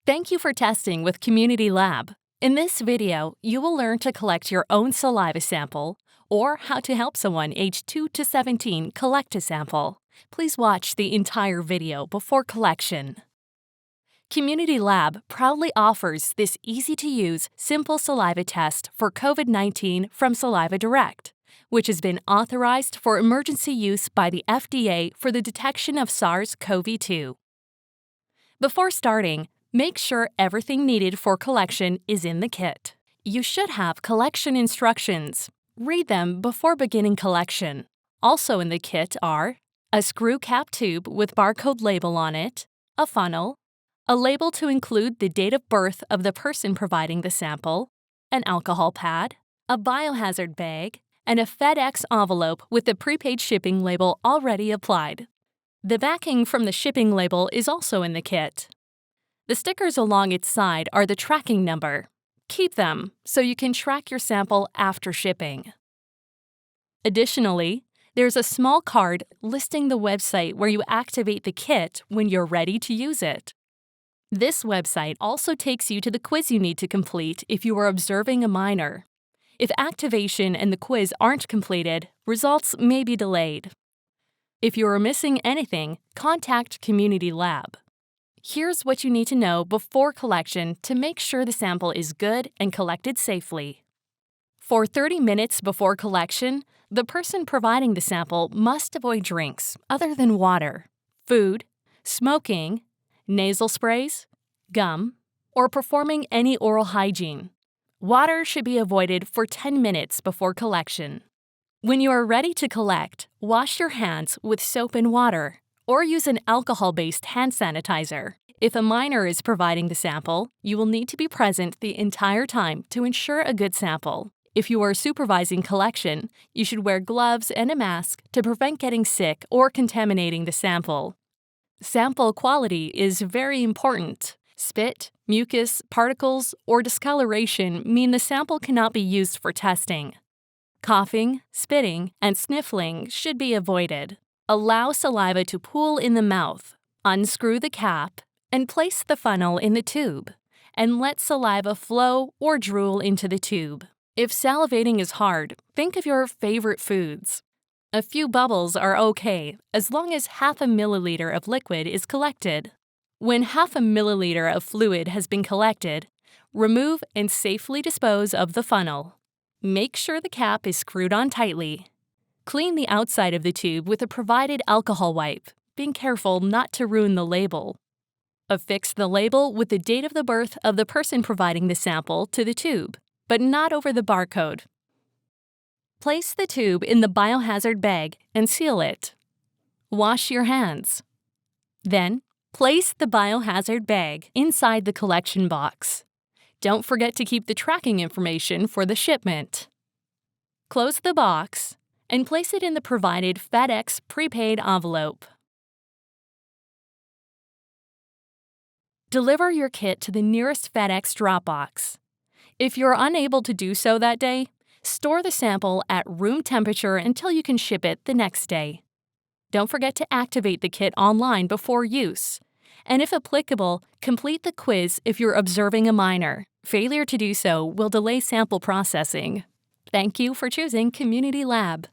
Thank you for testing with Community Lab. In this video, you will learn to collect your own saliva sample or how to help someone aged 2 to 17 collect a sample. Please watch the entire video before collection. Community Lab proudly offers this easy-to-use, simple saliva test for COVID-19 from Saliva Direct, which has been authorized for emergency use by the FDA for the detection of SARS-CoV-2. Before starting, make sure everything needed for collection is in the kit. You should have collection instructions. Read them before beginning collection. Also in the kit are a screw cap tube with barcode label on it, a funnel, a label to include the date of birth of the person providing the sample, an alcohol pad, a biohazard bag, and a FedEx envelope with the prepaid shipping label already applied. The backing from the shipping label is also in the kit. The stickers along its side are the tracking number. Keep them so you can track your sample after shipping. Additionally, there's a small card listing the website where you activate the kit when you're ready to use it. This website also takes you to the quiz you need to complete if you are observing a minor. If activation and the quiz aren't completed, results may be delayed. If you are missing anything, contact Community Lab. Here's what you need to know before collection to make sure the sample is good and collected safely. For 30 minutes before collection, the person providing the sample must avoid drinks other than water, food, smoking, nasal sprays, gum, or performing any oral hygiene. Water should be avoided for 10 minutes before collection. When you are ready to collect, wash your hands with soap and water, or use an alcohol-based hand sanitizer. If a minor is providing the sample, you will need to be present the entire time to ensure a good sample. If you are supervising collection, you should wear gloves and a mask to prevent getting sick or contaminating the sample. Sample quality is very important. Spit, mucus, particles, or discoloration mean the sample cannot be used for testing. Coughing, spitting, and sniffling should be avoided. Allow saliva to pool in the mouth. Unscrew the cap and place the funnel in the tube, and let saliva flow or drool into the tube. If salivating is hard, think of your favorite foods. A few bubbles are okay as long as half a milliliter of liquid is collected. When half a milliliter of fluid has been collected, remove and safely dispose of the funnel. Make sure the cap is screwed on tightly. Clean the outside of the tube with a provided alcohol wipe, being careful not to ruin the label. Affix the label with the date of the birth of the person providing the sample to the tube, but not over the barcode. Place the tube in the biohazard bag and seal it. Wash your hands. Then, place the biohazard bag inside the collection box. Don't forget to keep the tracking information for the shipment. Close the box and place it in the provided FedEx prepaid envelope. Deliver your kit to the nearest FedEx drop box. If you're unable to do so that day, store the sample at room temperature until you can ship it the next day. Don't forget to activate the kit online before use. And if applicable, complete the quiz if you're observing a minor. Failure to do so will delay sample processing. Thank you for choosing Community Lab.